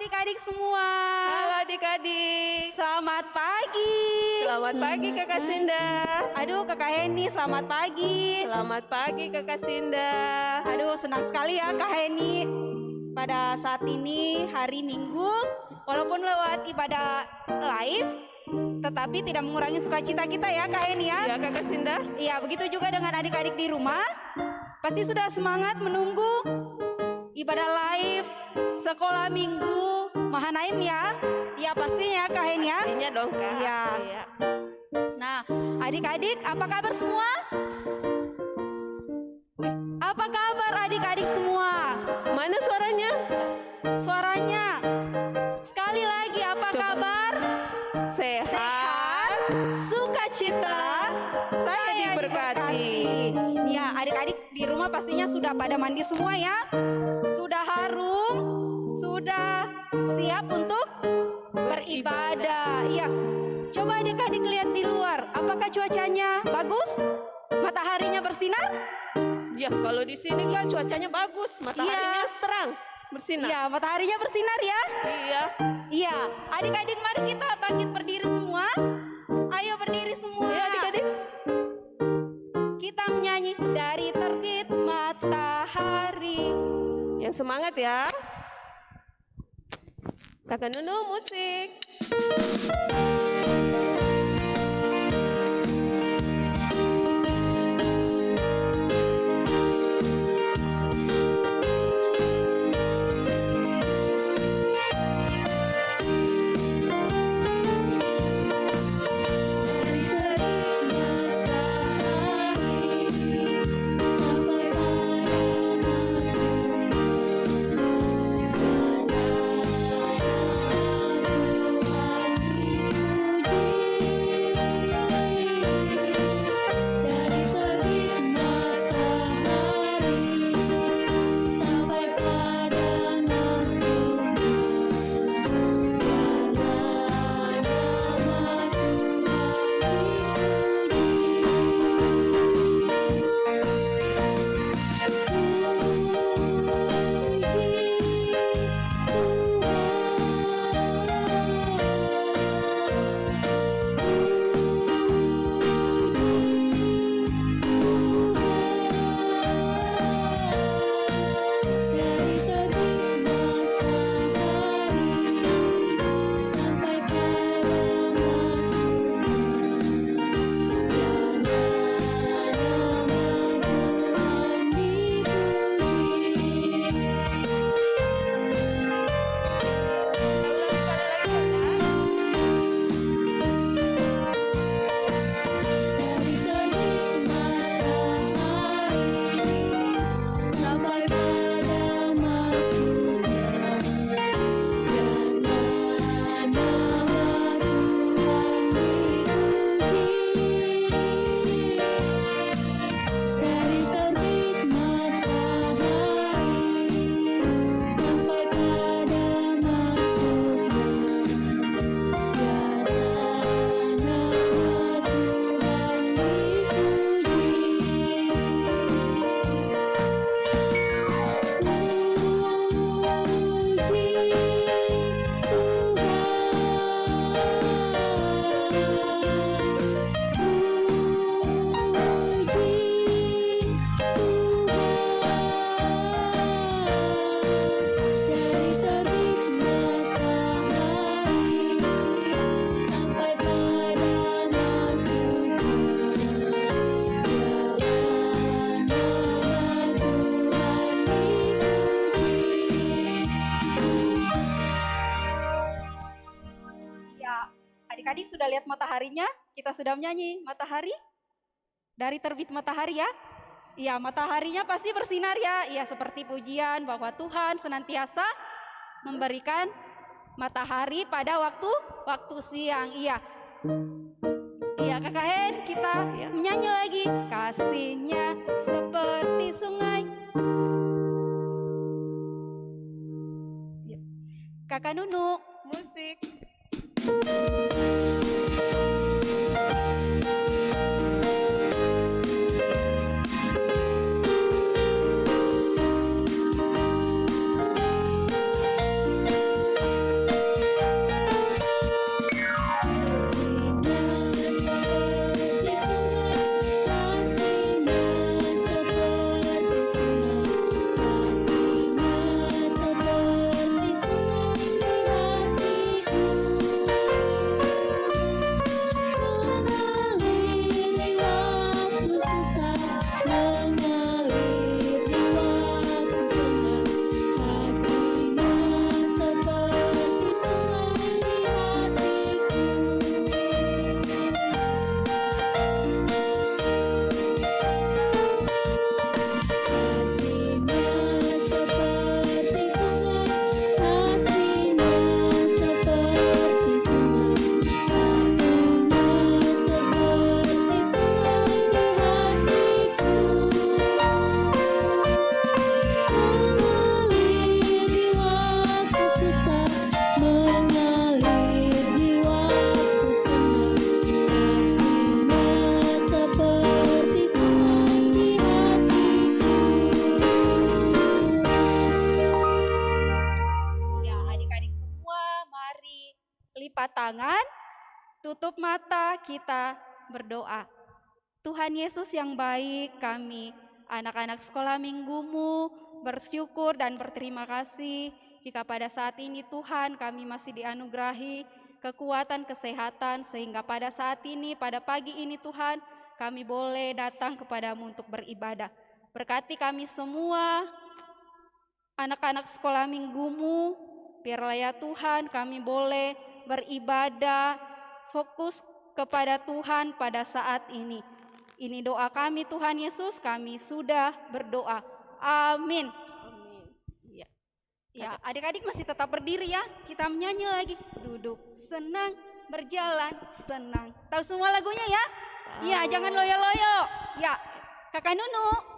adik-adik semua. Halo adik-adik. Selamat pagi. Selamat pagi Kakak Sinda. Aduh Kakak Heni, selamat pagi. Selamat pagi Kakak Sinda. Aduh senang sekali ya Kak Heni. Pada saat ini hari Minggu, walaupun lewat ibadah live, tetapi tidak mengurangi sukacita kita ya Kak Heni ya. Ya Kakak Sinda. Iya, begitu juga dengan adik-adik di rumah. Pasti sudah semangat menunggu ibadah live sekolah minggu Mahanaim ya. Iya pastinya Kak Hen ya. Pastinya dong Kak. Iya. Iya. Nah adik-adik apa kabar semua? Apa kabar adik-adik semua? Mana suaranya? Suaranya. Sekali lagi apa kabar? Sehat. Sukacita. Saya diberkati. Ya adik-adik di rumah pastinya sudah pada mandi semua ya. Sudah harum. Sudah siap untuk beribadah. Iya. Coba adik-adik lihat di luar. Apakah cuacanya bagus? Mataharinya bersinar? Ya kalau di sini Kak cuacanya bagus, mataharinya terang, bersinar. Iya, mataharinya bersinar ya. Iya. Iya, adik-adik mari kita bangkit berdiri semua. Ayo berdiri semua. Ya adik-adik. Kita menyanyi dari terbit matahari. Yang semangat ya. Kakak Nunu musik. Adik-adik sudah lihat mataharinya? Kita sudah menyanyi matahari dari terbit matahari ya. Iya, mataharinya pasti bersinar ya. Iya, seperti pujian bahwa Tuhan senantiasa memberikan matahari pada waktu siang. Iya. Iya, Kakak Hen, kita menyanyi lagi. Kasihnya seperti sungai. Kakak Nunu, Musik. lipat tangan, tutup mata, kita berdoa. Tuhan Yesus yang baik, kami anak-anak sekolah minggumu bersyukur dan berterima kasih jika pada saat ini Tuhan kami masih dianugerahi kekuatan kesehatan sehingga pada saat ini, pada pagi ini Tuhan, kami boleh datang kepadamu untuk beribadah. Berkati kami semua, anak-anak sekolah minggumu, biarlah ya Tuhan kami boleh beribadah, fokus kepada Tuhan pada saat ini. Ini doa kami Tuhan Yesus, kami sudah berdoa. Amin. Amin. Iya. Ya, adik-adik masih tetap berdiri ya. Kita menyanyi lagi. Duduk senang, berjalan senang. Tahu semua lagunya ya? Iya, jangan loyo-loyo. Ya, Kakak Nunu.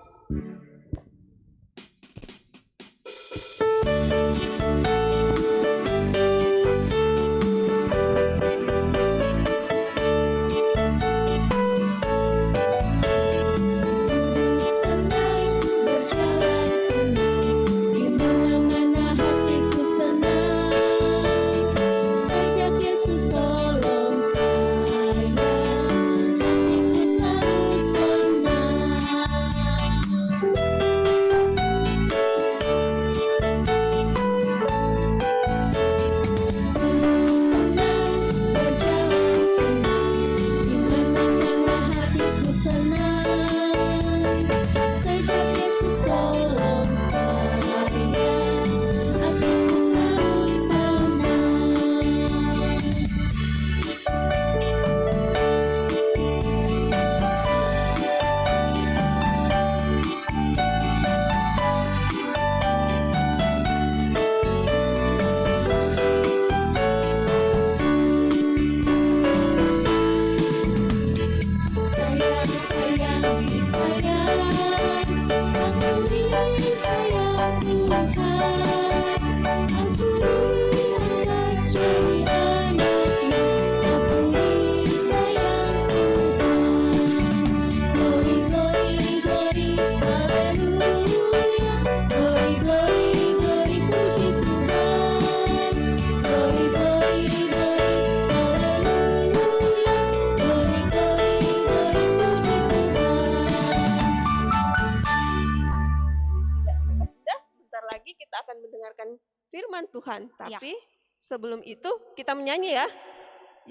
Firman Tuhan, tapi sebelum itu kita menyanyi ya.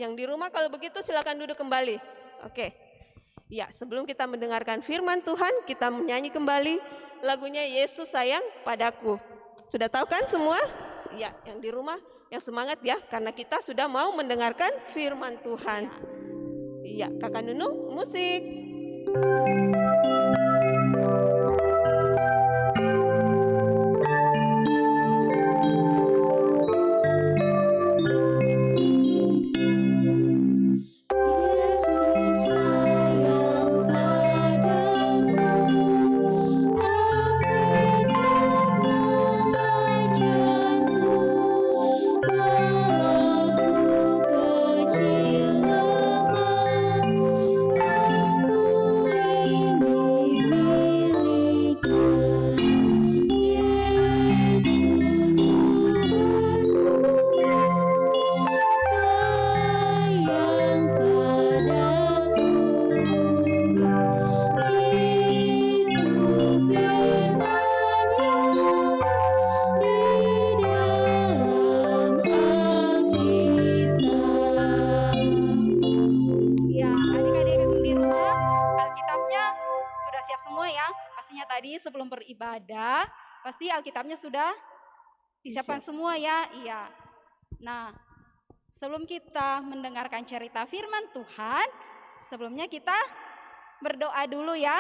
Yang di rumah kalau begitu silakan duduk kembali. Oke. Ya, sebelum kita mendengarkan firman Tuhan, kita menyanyi kembali lagunya Yesus sayang padaku. Sudah tahu kan semua? Ya, yang di rumah yang semangat ya, karena kita sudah mau mendengarkan firman Tuhan. Iya, Kakak Nunu, musik. Sebelum beribadah, pasti Alkitabnya sudah disiapkan semua ya. Iya. Nah, sebelum kita mendengarkan cerita firman Tuhan, sebelumnya kita berdoa dulu ya.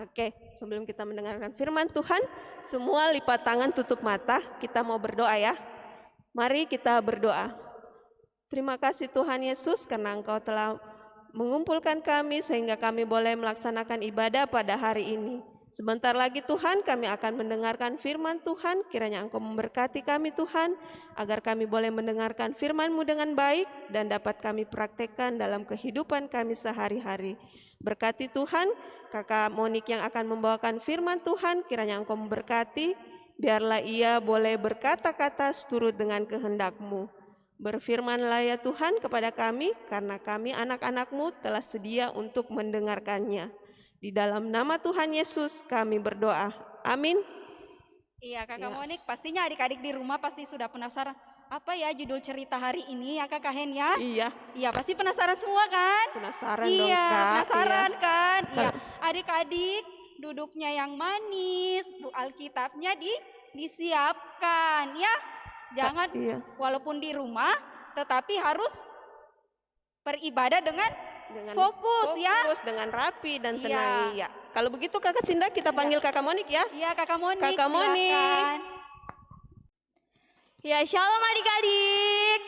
Oke, sebelum kita mendengarkan firman Tuhan, semua lipat tangan, tutup mata, kita mau berdoa ya. Mari kita berdoa. Terima kasih Tuhan Yesus karena Engkau telah mengumpulkan kami sehingga kami boleh melaksanakan ibadah pada hari ini. Sebentar lagi Tuhan kami akan mendengarkan firman Tuhan, kiranya Engkau memberkati kami Tuhan, agar kami boleh mendengarkan firman-Mu dengan baik dan dapat kami praktekkan dalam kehidupan kami sehari-hari. Berkati Tuhan, Kakak Monik yang akan membawakan firman Tuhan, kiranya Engkau memberkati, biarlah ia boleh berkata-kata seturut dengan kehendak-Mu. Berfirmanlah ya Tuhan kepada kami, karena kami anak-anak-Mu telah sedia untuk mendengarkannya. Di dalam nama Tuhan Yesus kami berdoa. Amin. Iya Kakak Ya. Monik, pastinya adik-adik di rumah pasti sudah penasaran. Apa ya judul cerita hari ini ya Kakak Hen ya? Iya, Iya pasti penasaran semua kan? penasaran dong Iya Kak. penasaran Iya. kan? Iya adik-adik duduknya yang manis, bu Alkitabnya disiapkan ya. Jangan Iya. walaupun di rumah tetapi harus beribadah dengan fokus ya. Dengan rapi dan Iya. tenang. Iya. Kalau begitu Kakak Sinda kita panggil Kakak Monik ya. Iya Kakak Monik, Kakak Monik. silakan. Ya, shalom adik-adik.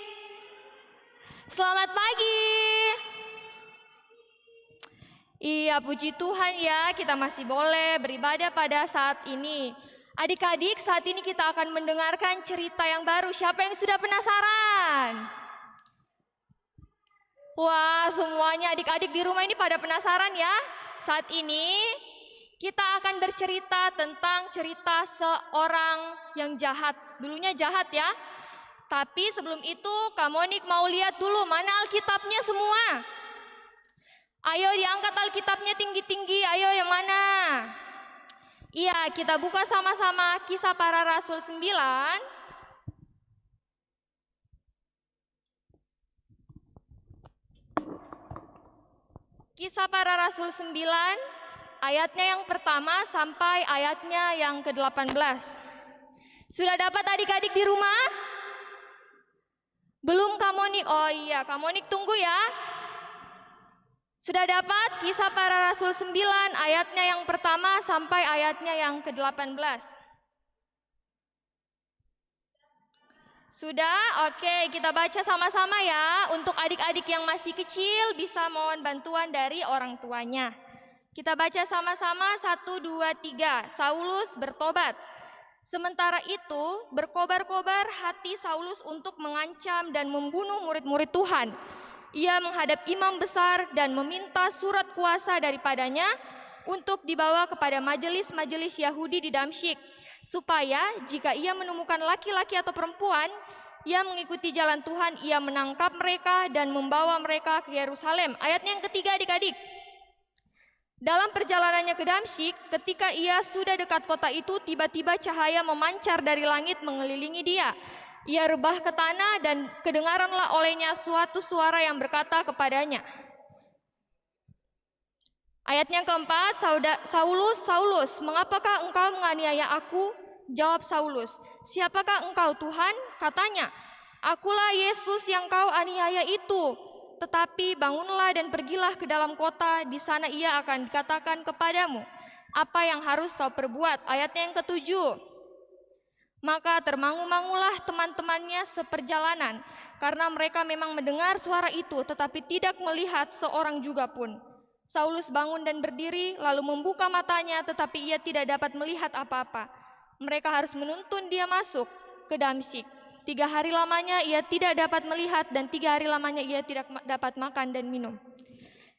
Selamat pagi. Iya, puji Tuhan ya, kita masih boleh beribadah pada saat ini. Adik-adik, saat ini kita akan mendengarkan cerita yang baru. Siapa yang sudah penasaran? Wah, semuanya adik-adik di rumah ini pada penasaran ya. Saat ini kita akan bercerita tentang cerita seorang yang jahat. Dulunya jahat ya. Tapi sebelum itu Kak Monik mau lihat dulu mana Alkitabnya semua. Ayo diangkat Alkitabnya tinggi-tinggi. Ayo yang mana? Iya, kita buka sama-sama Kisah Para Rasul 9. Kisah Para Rasul 9, ayatnya yang pertama sampai ayatnya yang ke-18. Sudah dapat adik-adik di rumah? Belum Kak Monik? Oh iya, Kak Monik tunggu ya. Sudah dapat Kisah Para Rasul 9 ayatnya yang pertama sampai ayatnya yang ke-18. Sudah? Oke, kita baca sama-sama ya. Untuk adik-adik yang masih kecil bisa mohon bantuan dari orang tuanya. Kita baca sama-sama 1, 2, 3. Saulus bertobat. Sementara itu berkobar-kobar hati Saulus untuk mengancam dan membunuh murid-murid Tuhan. Ia menghadap imam besar dan meminta surat kuasa daripadanya untuk dibawa kepada majelis-majelis Yahudi di Damsyik, supaya jika ia menemukan laki-laki atau perempuan yang mengikuti jalan Tuhan, ia menangkap mereka dan membawa mereka ke Yerusalem. Ayatnya yang ketiga adik-adik. Dalam perjalanannya ke Damsyik, ketika ia sudah dekat kota itu, tiba-tiba cahaya memancar dari langit mengelilingi dia. Ia rebah ke tanah dan kedengaranlah olehnya suatu suara yang berkata kepadanya. Ayatnya keempat, Saulus, Saulus, mengapakah engkau menganiaya aku? Jawab Saulus, siapakah engkau Tuhan? Katanya, akulah Yesus yang kau aniaya itu. Tetapi bangunlah dan pergilah ke dalam kota, di sana ia akan dikatakan kepadamu apa yang harus kau perbuat. Ayatnya yang ketujuh. Maka termangu-mangulah teman-temannya seperjalanan, karena mereka memang mendengar suara itu, tetapi tidak melihat seorang juga pun. Saulus bangun dan berdiri, lalu membuka matanya, tetapi ia tidak dapat melihat apa-apa. Mereka harus menuntun dia masuk ke Damsyik. 3 hari lamanya ia tidak dapat melihat, dan 3 hari lamanya ia tidak dapat makan dan minum.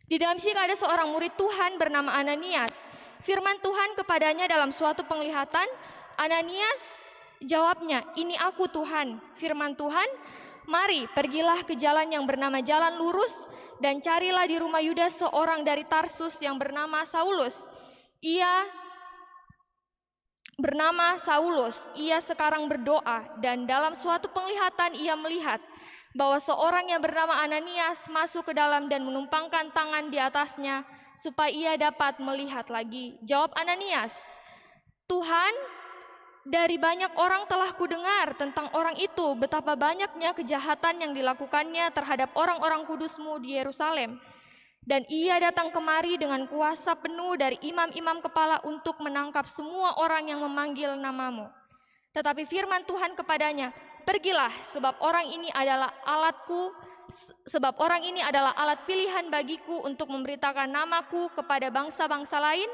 Di Damsyik ada seorang murid Tuhan bernama Ananias. Firman Tuhan kepadanya dalam suatu penglihatan. Ananias, jawabnya, ini aku Tuhan. Firman Tuhan, mari pergilah ke jalan yang bernama Jalan Lurus, dan carilah di rumah Yudas seorang dari Tarsus yang bernama Saulus. Ia sekarang berdoa, dan dalam suatu penglihatan ia melihat bahwa seorang yang bernama Ananias masuk ke dalam dan menumpangkan tangan di atasnya supaya ia dapat melihat lagi. Jawab Ananias, Tuhan, dari banyak orang telah kudengar tentang orang itu, betapa banyaknya kejahatan yang dilakukannya terhadap orang-orang kudus-Mu di Yerusalem. Dan ia datang kemari dengan kuasa penuh dari imam-imam kepala untuk menangkap semua orang yang memanggil nama-Mu. Tetapi firman Tuhan kepadanya, pergilah, sebab orang ini adalah alat pilihan bagiku untuk memberitakan namaku kepada bangsa-bangsa lain,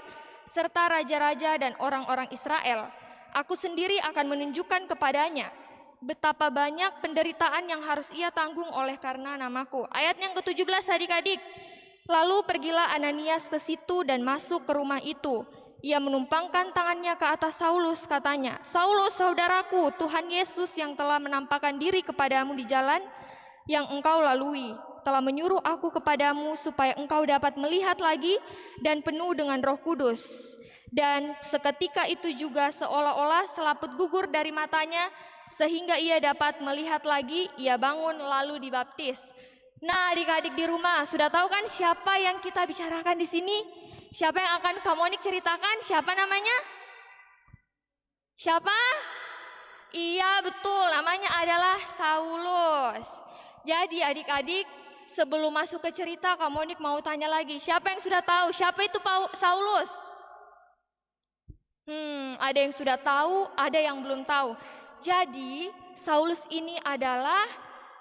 serta raja-raja dan orang-orang Israel. Aku sendiri akan menunjukkan kepadanya betapa banyak penderitaan yang harus ia tanggung oleh karena namaku. Ayat yang ke-17 adik-adik. Lalu pergilah Ananias ke situ dan masuk ke rumah itu. Ia menumpangkan tangannya ke atas Saulus, katanya, Saulus saudaraku, Tuhan Yesus yang telah menampakkan diri kepadamu di jalan yang engkau lalui, telah menyuruh aku kepadamu supaya engkau dapat melihat lagi dan penuh dengan Roh Kudus. Dan seketika itu juga seolah-olah selaput gugur dari matanya, sehingga ia dapat melihat lagi. Ia bangun lalu dibaptis. Nah, adik-adik di rumah sudah tahu kan siapa yang kita bicarakan di sini? Siapa yang akan Kak Monik ceritakan? Siapa namanya? Siapa? Iya, betul, namanya adalah Saulus. Jadi adik-adik, sebelum masuk ke cerita, Kak Monik mau tanya lagi, siapa yang sudah tahu siapa itu Saulus? Ada yang sudah tahu, ada yang belum tahu. Jadi Saulus ini adalah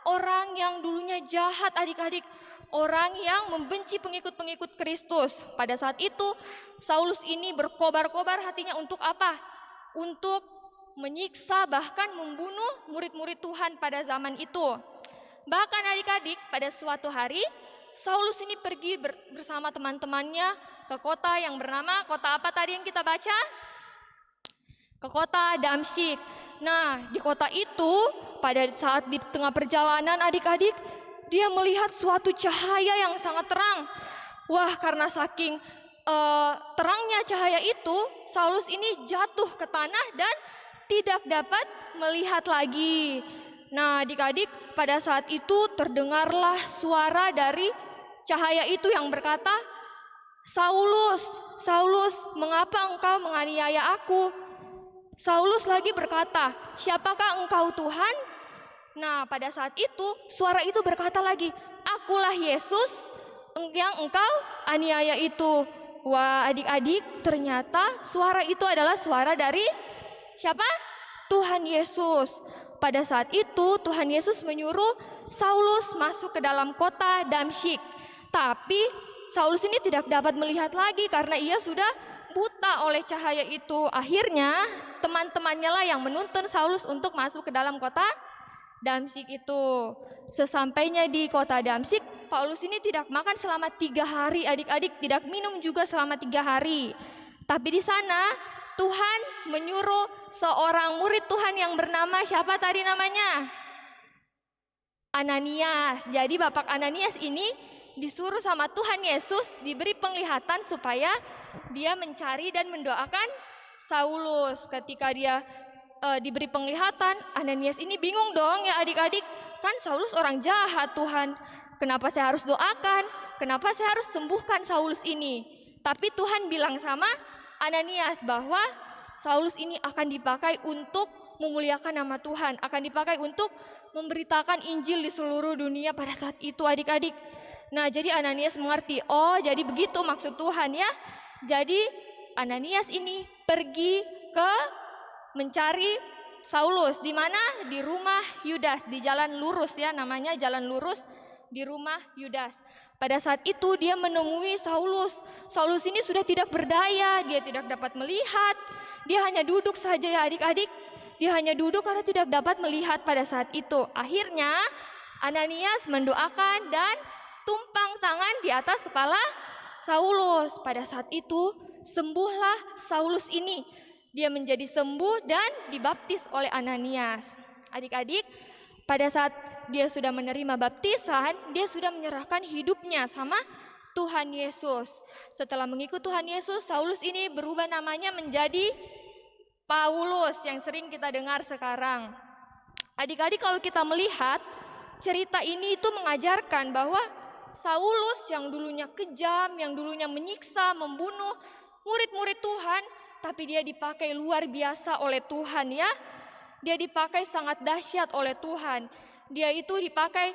orang yang dulunya jahat, adik-adik. Orang yang membenci pengikut-pengikut Kristus. Pada saat itu Saulus ini berkobar-kobar hatinya untuk apa? Untuk menyiksa, bahkan membunuh murid-murid Tuhan pada zaman itu. Bahkan adik-adik, pada suatu hari Saulus ini pergi bersama teman-temannya ke kota yang bernama, kota apa tadi yang kita baca? Ke kota Damsyik. Nah, di kota itu pada saat di tengah perjalanan adik-adik, dia melihat suatu cahaya yang sangat terang. Wah, karena saking terangnya cahaya itu, Saulus ini jatuh ke tanah dan tidak dapat melihat lagi. Nah, adik-adik, pada saat itu terdengarlah suara dari cahaya itu yang berkata, "Saulus, Saulus, mengapa engkau menganiaya aku?" Saulus lagi berkata, "Siapakah engkau Tuhan?" Nah, pada saat itu suara itu berkata lagi, "Akulah Yesus yang engkau aniaya itu." Wah, adik-adik, ternyata suara itu adalah suara dari siapa? Tuhan Yesus. Pada saat itu Tuhan Yesus menyuruh Saulus masuk ke dalam kota Damsyik. Tapi Saulus ini tidak dapat melihat lagi karena ia sudah buta oleh cahaya itu. Akhirnya teman-temannya lah yang menuntun Saulus untuk masuk ke dalam kota Damsyik itu. Sesampainya di kota Damsyik, Paulus ini tidak makan selama 3 hari, adik-adik, tidak minum juga selama 3 hari. Tapi di sana Tuhan menyuruh seorang murid Tuhan yang bernama siapa tadi namanya? Ananias. Jadi Bapak Ananias ini disuruh sama Tuhan Yesus diberi penglihatan supaya dia mencari dan mendoakan Saulus. Ketika dia diberi penglihatan, Ananias ini bingung dong ya adik-adik. Kan Saulus orang jahat Tuhan. Kenapa saya harus doakan? Kenapa saya harus sembuhkan Saulus ini? Tapi Tuhan bilang sama Ananias bahwa Saulus ini akan dipakai untuk memuliakan nama Tuhan. Akan dipakai untuk memberitakan Injil di seluruh dunia pada saat itu adik-adik. Nah, jadi Ananias mengerti, oh jadi begitu maksud Tuhan ya. Jadi Ananias ini pergi ke mencari Saulus. Di mana? Di rumah Yudas, di jalan lurus ya, namanya jalan lurus di rumah Yudas. Pada saat itu dia menemui Saulus. Saulus ini sudah tidak berdaya, dia tidak dapat melihat. Dia hanya duduk saja ya adik-adik. Dia hanya duduk karena tidak dapat melihat pada saat itu. Akhirnya Ananias mendoakan dan tumpang tangan di atas kepala Saulus. Pada saat itu sembuhlah Saulus ini. Dia menjadi sembuh dan dibaptis oleh Ananias. Adik-adik, pada saat dia sudah menerima baptisan, dia sudah menyerahkan hidupnya sama Tuhan Yesus. Setelah mengikut Tuhan Yesus, Saulus ini berubah namanya menjadi Paulus yang sering kita dengar sekarang. Adik-adik, kalau kita melihat cerita ini itu mengajarkan bahwa Saulus yang dulunya kejam, yang dulunya menyiksa, membunuh murid-murid Tuhan, tapi dia dipakai luar biasa oleh Tuhan ya. Dia dipakai sangat dahsyat oleh Tuhan. Dia itu dipakai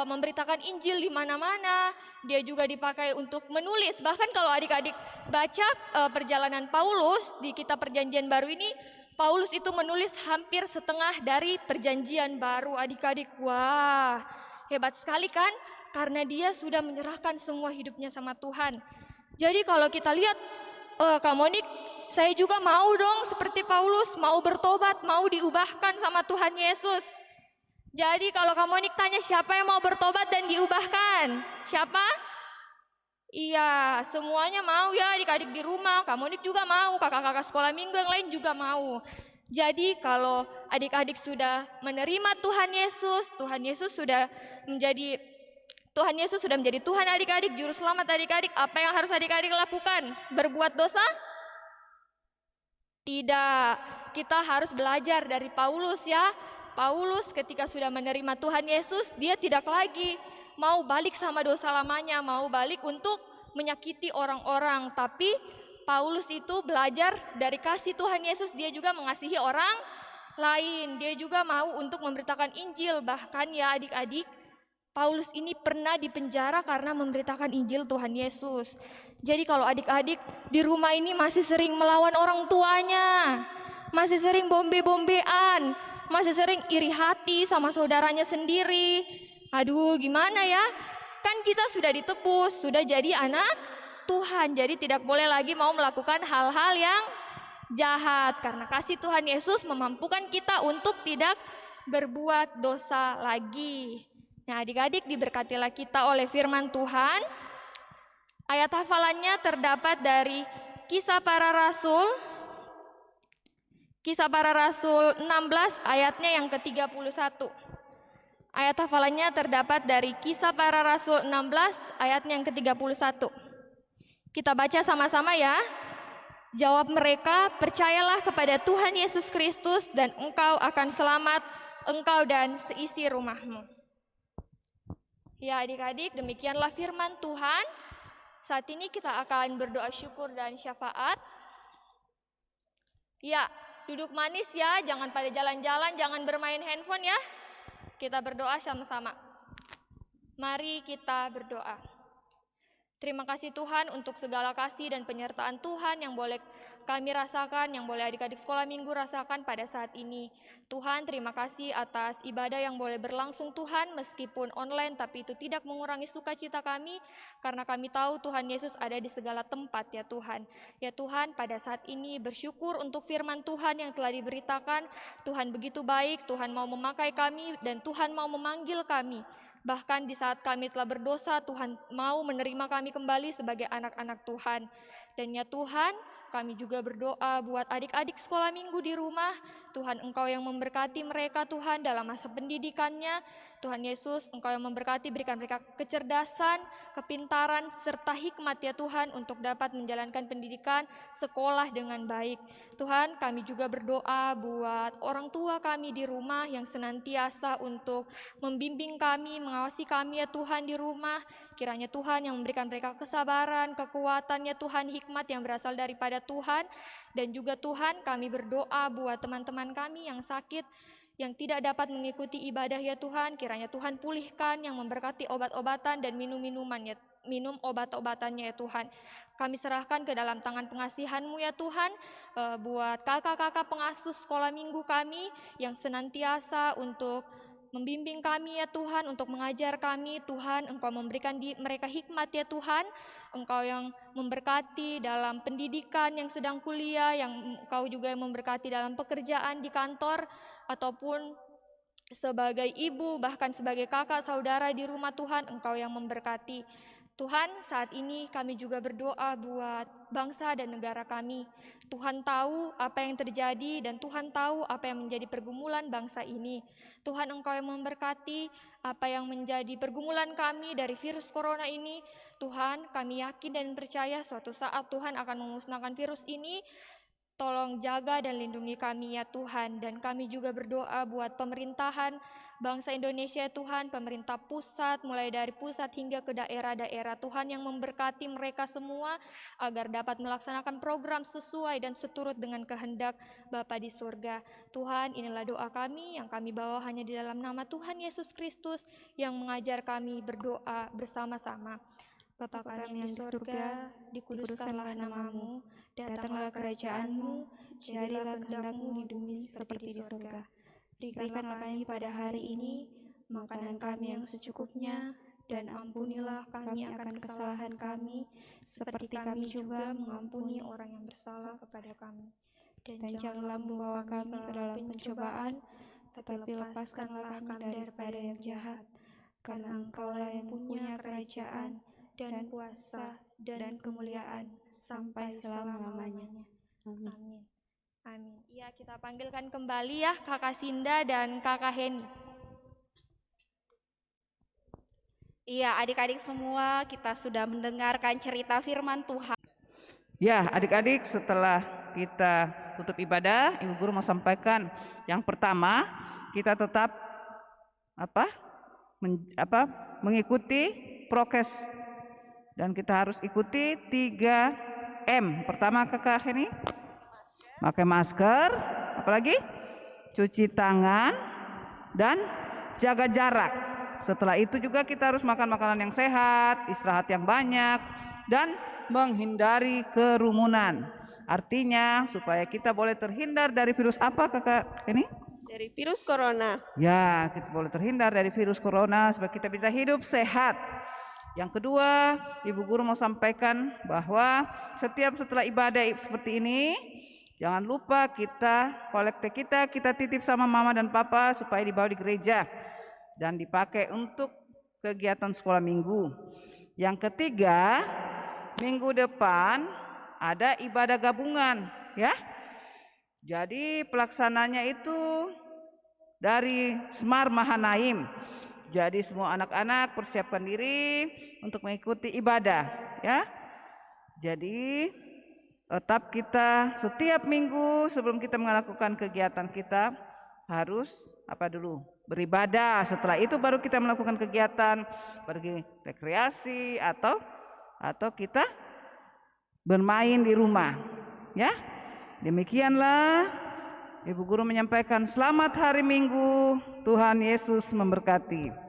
memberitakan Injil di mana-mana. Dia juga dipakai untuk menulis. Bahkan kalau adik-adik baca perjalanan Paulus di kitab Perjanjian Baru ini, Paulus itu menulis hampir setengah dari Perjanjian Baru. Adik-adik, wah, hebat sekali kan? Karena dia sudah menyerahkan semua hidupnya sama Tuhan. Jadi kalau kita lihat, Kak Monik, saya juga mau dong seperti Paulus, mau bertobat, mau diubahkan sama Tuhan Yesus. Jadi kalau Kak Monik tanya siapa yang mau bertobat dan diubahkan? Siapa? Iya, semuanya mau ya adik-adik di rumah. Kak Monik juga mau, kakak-kakak sekolah minggu yang lain juga mau. Jadi kalau adik-adik sudah menerima Tuhan Yesus sudah menjadi Tuhan adik-adik, juru selamat adik-adik. Apa yang harus adik-adik lakukan? Berbuat dosa? Tidak. Kita harus belajar dari Paulus ya. Paulus ketika sudah menerima Tuhan Yesus, dia tidak lagi mau balik sama dosa lamanya, mau balik untuk menyakiti orang-orang. Tapi Paulus itu belajar dari kasih Tuhan Yesus, dia juga mengasihi orang lain. Dia juga mau untuk memberitakan Injil. Bahkan ya adik-adik, Paulus ini pernah dipenjara karena memberitakan Injil Tuhan Yesus. Jadi kalau adik-adik di rumah ini masih sering melawan orang tuanya, masih sering bombe-bombean, masih sering iri hati sama saudaranya sendiri, aduh gimana ya? Kan kita sudah ditebus, sudah jadi anak Tuhan, jadi tidak boleh lagi mau melakukan hal-hal yang jahat, karena kasih Tuhan Yesus memampukan kita untuk tidak berbuat dosa lagi. Nah adik-adik, diberkatilah kita oleh firman Tuhan. Ayat hafalannya terdapat dari Kisah Para Rasul 16 ayatnya yang ke-31. Ayat hafalannya terdapat dari Kisah Para Rasul 16 ayatnya yang ke-31. Kita baca sama-sama ya. Jawab mereka, percayalah kepada Tuhan Yesus Kristus dan engkau akan selamat, engkau dan seisi rumahmu. Ya adik-adik, demikianlah firman Tuhan. Saat ini kita akan berdoa syukur dan syafaat. Ya, duduk manis ya, jangan pada jalan-jalan, jangan bermain handphone ya. Kita berdoa sama-sama. Mari kita berdoa. Terima kasih Tuhan untuk segala kasih dan penyertaan Tuhan yang boleh kami rasakan, yang boleh adik-adik sekolah minggu rasakan pada saat ini. Tuhan, terima kasih atas ibadah yang boleh berlangsung Tuhan, meskipun online, tapi itu tidak mengurangi sukacita kami, karena kami tahu Tuhan Yesus ada di segala tempat ya Tuhan. Ya Tuhan, pada saat ini bersyukur untuk firman Tuhan yang telah diberitakan. Tuhan begitu baik, Tuhan mau memakai kami dan Tuhan mau memanggil kami. Bahkan di saat kami telah berdosa, Tuhan mau menerima kami kembali sebagai anak-anak Tuhan. Dan ya Tuhan, kami juga berdoa buat adik-adik sekolah minggu di rumah. Tuhan, Engkau yang memberkati mereka Tuhan dalam masa pendidikannya. Tuhan Yesus, Engkau yang memberkati, berikan mereka kecerdasan, kepintaran, serta hikmat ya Tuhan untuk dapat menjalankan pendidikan sekolah dengan baik. Tuhan, kami juga berdoa buat orang tua kami di rumah yang senantiasa untuk membimbing kami, mengawasi kami ya Tuhan di rumah. Kiranya Tuhan yang memberikan mereka kesabaran, kekuatan ya Tuhan, hikmat yang berasal daripada Tuhan. Dan juga Tuhan, kami berdoa buat teman-teman kami yang sakit, yang tidak dapat mengikuti ibadah ya Tuhan. Kiranya Tuhan pulihkan, yang memberkati obat-obatan dan minum-minuman ya, minum obat-obatannya ya Tuhan. Kami serahkan ke dalam tangan pengasihan-Mu ya Tuhan, buat kakak-kakak pengasuh sekolah minggu kami yang senantiasa untuk membimbing kami ya Tuhan, untuk mengajar kami Tuhan. Engkau memberikan mereka hikmat ya Tuhan. Engkau yang memberkati dalam pendidikan yang sedang kuliah, yang Engkau juga yang memberkati dalam pekerjaan di kantor, ataupun sebagai ibu, bahkan sebagai kakak saudara di rumah Tuhan. Engkau yang memberkati. Tuhan, saat ini kami juga berdoa buat bangsa dan negara kami. Tuhan tahu apa yang terjadi dan Tuhan tahu apa yang menjadi pergumulan bangsa ini. Tuhan, Engkau yang memberkati apa yang menjadi pergumulan kami dari virus corona ini. Tuhan, kami yakin dan percaya suatu saat Tuhan akan memusnahkan virus ini. Tolong jaga dan lindungi kami ya Tuhan. Dan kami juga berdoa buat pemerintahan bangsa Indonesia Tuhan, pemerintah pusat, mulai dari pusat hingga ke daerah-daerah. Tuhan yang memberkati mereka semua agar dapat melaksanakan program sesuai dan seturut dengan kehendak Bapa di surga. Tuhan, inilah doa kami yang kami bawa hanya di dalam nama Tuhan Yesus Kristus yang mengajar kami berdoa bersama-sama. Bapa kami yang di surga, dikuduskanlah namamu, datanglah kerajaan-Mu, jadilah kehendak-Mu di bumi seperti di surga. Berikanlah kami pada hari ini makanan kami yang secukupnya, dan ampunilah kami akan kesalahan kami, seperti kami juga mengampuni orang yang bersalah kepada kami. Dan janganlah membawa kami ke dalam pencobaan, tetapi lepaskanlah kami daripada yang jahat, karena Engkaulah yang punya kerajaan, dan kuasa, dan kemuliaan, sampai selama-lamanya. Amin. Amin. Iya, kita panggilkan kembali ya Kakak Sinda dan Kakak Heni. Iya, adik-adik semua, kita sudah mendengarkan cerita firman Tuhan. Ya, adik-adik, setelah kita tutup ibadah, Ibu Guru mau sampaikan yang pertama, kita tetap mengikuti prokes dan kita harus ikuti 3M. Pertama, Kakak Heni, pakai masker, apalagi cuci tangan dan jaga jarak. Setelah itu juga kita harus makan makanan yang sehat, istirahat yang banyak, dan menghindari kerumunan. Artinya supaya kita boleh terhindar dari virus apa, Kakak ini? Dari virus corona. Ya, kita boleh terhindar dari virus corona supaya kita bisa hidup sehat. Yang kedua, Ibu Guru mau sampaikan bahwa setelah ibadah seperti ini, jangan lupa kolekte kita titip sama mama dan papa supaya dibawa di gereja dan dipakai untuk kegiatan sekolah minggu. Yang ketiga, minggu depan ada ibadah gabungan, ya. Jadi pelaksananya itu dari Semar Mahanaim. Jadi semua anak-anak persiapkan diri untuk mengikuti ibadah, ya. Jadi tetap kita setiap minggu sebelum kita melakukan kegiatan kita harus beribadah. Setelah itu baru kita melakukan kegiatan pergi rekreasi atau kita bermain di rumah, ya. Demikianlah Ibu Guru menyampaikan selamat hari Minggu. Tuhan Yesus memberkati.